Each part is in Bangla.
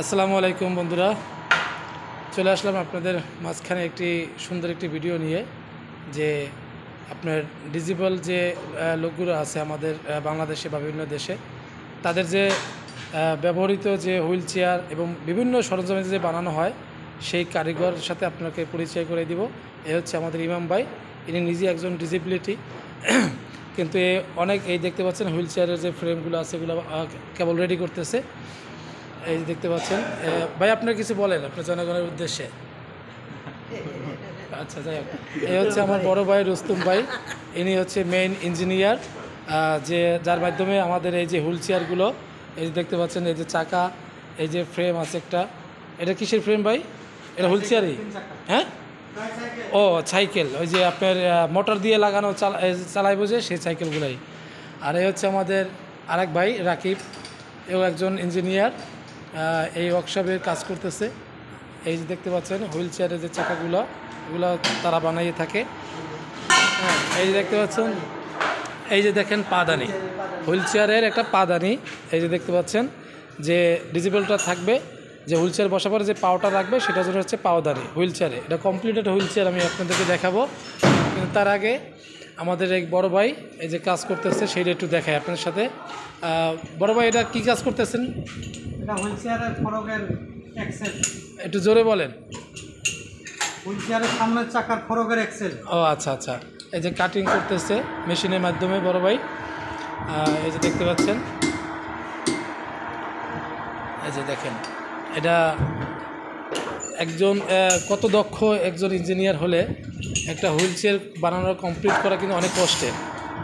আসসালামু আলাইকুম বন্ধুরা, চলে আসলাম আপনাদের মাঝখানে একটি সুন্দর একটি ভিডিও নিয়ে। যে আপনার ডিজেবল যে লোকগুলো আছে আমাদের বাংলাদেশে বা বিভিন্ন দেশে, তাদের যে ব্যবহৃত যে হুইল চেয়ার এবং বিভিন্ন সরঞ্জাম যে বানানো হয়, সেই কারিগর সাথে আপনাকে পরিচয় করে দিব। এ হচ্ছে আমাদের ইমাম ভাই। ইনি নিজে একজন ডিসেবিলিটি, কিন্তু অনেক দেখতে পাচ্ছেন হুইল চেয়ারের যে ফ্রেমগুলো আছে এগুলো কেবল রেডি করতেছে। এই যে দেখতে পাচ্ছেন। ভাই আপনার কিছু বলেন আপনার জনগণের উদ্দেশ্যে। আচ্ছা, যাই হোক, এই হচ্ছে আমার বড় ভাই রুস্তুম ভাই। ইনি হচ্ছে মেইন ইঞ্জিনিয়ার, যার মাধ্যমে আমাদের এই যে হুইল চেয়ারগুলো, এই যে দেখতে পাচ্ছেন, এই যে চাকা, এই যে ফ্রেম আছে একটা, এটা কিসের ফ্রেম ভাই? এটা হুইল চেয়ারই? হ্যাঁ, ও সাইকেল, ওই যে আপনার মোটর দিয়ে লাগানো চালাই বোঝে সেই সাইকেলগুলাই। আর এই হচ্ছে আমাদের আরেক ভাই রাকিব, এও একজন ইঞ্জিনিয়ার, এই ওয়ার্কশপে কাজ করতেছে। এই যে দেখতে পাচ্ছেন হুইল চেয়ারের যে চাকাগুলো, এগুলো তারা বানাইয়ে থাকে। হ্যাঁ, এই যে দেখতে পাচ্ছেন, এই যে দেখেন পাদানি, হুইল চেয়ারের একটা পাদানি। এই যে দেখতে পাচ্ছেন যে ডিজেবলটা থাকবে, যে হুইল চেয়ার বসার পরে যে পাওটা রাখবে সেটা জন্য হচ্ছে পাওদানি হুইল চেয়ারে। এটা কমপ্লিটেড হুইল চেয়ার আমি আপনাদেরকে দেখাবো, কিন্তু তার আগে আমাদের এক বড় ভাই এই যে কাজ করতেছে সেইটা একটু দেখায় আপনার সাথে। বড় ভাই, এটা কি কাজ করতেছেন? এটা হুইল চেয়ারের ফরকের এক্সেল। একটু জোরে বলেন। হুইল চেয়ারের সামনের চাকার ফরকের এক্সেল। ও আচ্ছা আচ্ছা, এই যে কাটিং করতেছে মেশিনের মাধ্যমে বড় ভাই। এই যে দেখতে পাচ্ছেন, এই যে দেখেন, এটা একজন কত দক্ষ একজন ইঞ্জিনিয়ার হলে একটা হুইল চেয়ার বানানোর কমপ্লিট করা কিন্তু অনেক কষ্টের।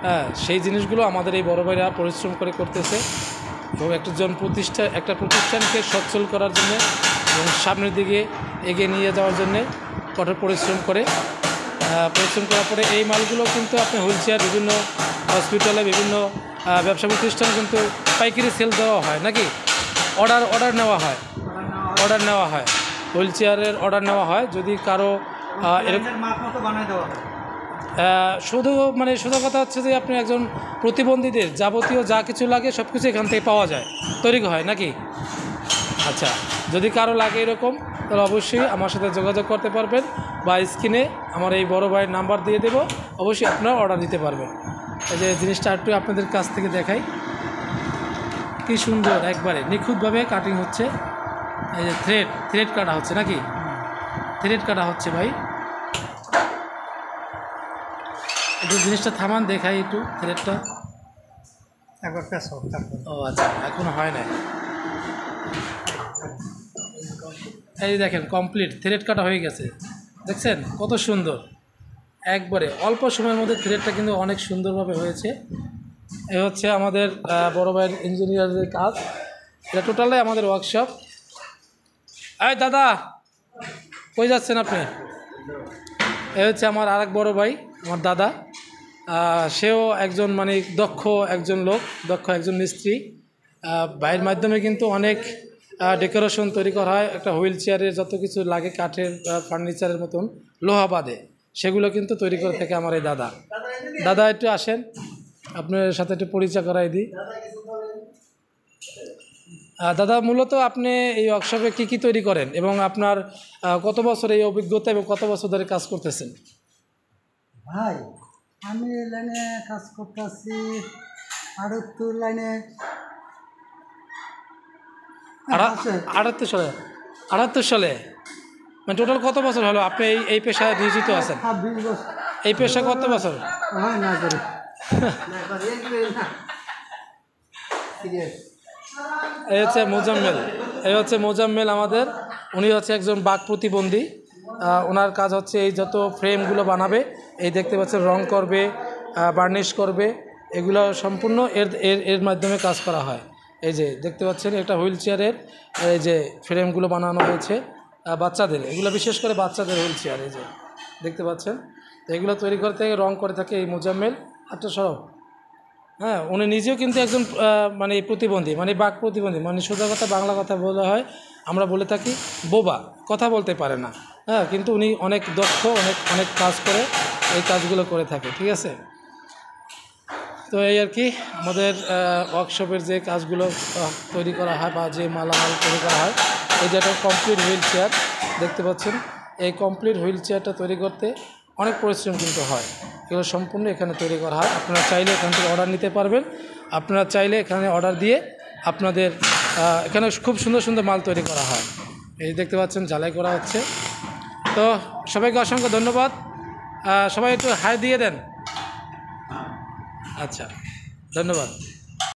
হ্যাঁ, সেই জিনিসগুলো আমাদের এই বড় ভাইরা পরিশ্রম করে করতেছে, এবং একটা প্রতিষ্ঠানকে সচ্ছল করার জন্য এবং সামনের দিকে এগিয়ে নিয়ে যাওয়ার জন্যে কঠোর পরিশ্রম করার পরে এই মালগুলো কিন্তু আপনি হুইল চেয়ার বিভিন্ন হসপিটালে, বিভিন্ন ব্যবসা প্রতিষ্ঠানে কিন্তু পাইকারি সেল দেওয়া হয় নাকি? অর্ডার নেওয়া হয় হুইল চেয়ারের অর্ডার নেওয়া হয়। যদি কারো এরকম মাপ মতো বানাই দেওয়া হয়। সোজা কথা হচ্ছে যে আপনি একজন প্রতিবন্ধীদের যাবতীয় যা কিছু লাগে সব কিছু এখান থেকে পাওয়া যায়, তৈরি হয় নাকি? আচ্ছা, যদি কারো লাগে এরকম, তাহলে অবশ্যই আমার সাথে যোগাযোগ করতে পারবেন, বা স্ক্রিনে আমার এই বড় ভাইয়ের নাম্বার দিয়ে দেব, অবশ্যই আপনারা অর্ডার দিতে পারবেন। এই যে জিনিসটা একটু আপনাদের কাছ থেকে দেখাই, কি সুন্দর একবারে নিখুঁতভাবে কাটিং হচ্ছে। এই যে থ্রেড কাটা হচ্ছে নাকি? থ্রেড কাটা হচ্ছে ভাই। একটু জিনিসটা থামান, দেখাই একটু থ্রেডটা। একবার প্যাস হোক তারপর। ও আচ্ছা, এখনো হয় না। এই দেখেন, কমপ্লিট থ্রেড কাটা হয়ে গেছে। দেখছেন কত সুন্দর, একবারে অল্প সময়ের মধ্যে থ্রেডটা কিন্তু অনেক সুন্দরভাবে হয়েছে। এই হচ্ছে আমাদের বড় ভাইয়ের ইঞ্জিনিয়ারের কাজ। এটা টোটালে আমাদের ওয়ার্কশপ। এই দাদা, কই যাচ্ছেন আপনি? এই হচ্ছে আমার আরেক বড় ভাই, আমার দাদা। সেও একজন দক্ষ একজন মিস্ত্রি। ভাইয়ের মাধ্যমে কিন্তু অনেক ডেকোরেশন তৈরি করা হয়। একটা হুইল চেয়ারের যত কিছু লাগে কাঠের ফার্নিচারের মতন লোহা বাদে, সেগুলো কিন্তু তৈরি করে থাকে আমার এই দাদা। দাদা একটু আসেন, আপনার সাথে একটু পরিচয় করাই দিই। দাদা, মূলত আপনি এই ওয়ার্কশপে কী তৈরি করেন, এবং আপনার কত বছর এই অভিজ্ঞতা এবং কত বছর ধরে কাজ করতেছেন? ভাই, আমি এই লাইনে কাজ করতেছি 78 লাইনে। 78 সালে, মানে টোটাল কত বছর হলো আপনি এই পেশায় নিয়োজিত আছেন? 20 বছর। এই পেশা কত বছর? হ্যাঁ, না করি। এই হচ্ছে মোজাম্মেল আমাদের। উনি হচ্ছে একজন বাক প্রতিবন্ধী। ওনার কাজ হচ্ছে এই যত ফ্রেমগুলো বানাবে, এই দেখতে পাচ্ছেন রং করবে, বার্নিশ করবে, এগুলো সম্পূর্ণ এর মাধ্যমে কাজ করা হয়। এই যে দেখতে পাচ্ছেন, একটা হুইল চেয়ারের এই যে ফ্রেমগুলো বানানো হয়েছে বাচ্চাদের, এগুলো বিশেষ করে বাচ্চাদের হুইল চেয়ার। এই যে দেখতে পাচ্ছেন, তো এগুলো তৈরি করতে রং করে থাকে এই মোজাম্মেল। একটা সরব, হ্যাঁ, উনি নিজেও কিন্তু একজন প্রতিবন্ধী, বাক প্রতিবন্ধী, সোজা কথা বাংলা কথা বলা হয়, আমরা বলে থাকি বোবা, কথা বলতে পারে না। হ্যাঁ, কিন্তু উনি অনেক দক্ষ, অনেক কাজ করে এই কাজগুলো করে থাকে। ঠিক আছে, তো এই আর কি আমাদের ওয়ার্কশপের যে কাজগুলো তৈরি করা হয় বা যে মালামাল তৈরি করা হয়, এই যে একটা কমপ্লিট হুইল চেয়ার দেখতে পাচ্ছেন। এই কমপ্লিট হুইল চেয়ারটা তৈরি করতে অনেক পরিশ্রম কিন্তু হয়, এগুলো সম্পূর্ণ এখানে তৈরি করা হয়। আপনারা চাইলে এখান থেকে অর্ডার নিতে পারবেন, আপনারা চাইলে এখানে অর্ডার দিয়ে আপনাদের এখানে খুব সুন্দর সুন্দর মাল তৈরি করা হয়। এই দেখতে পাচ্ছেন ঝালাই করা হচ্ছে। তো সবাইকে অসংখ্য ধন্যবাদ, সবাই একটু হাই দিয়ে দেন। আচ্ছা, ধন্যবাদ।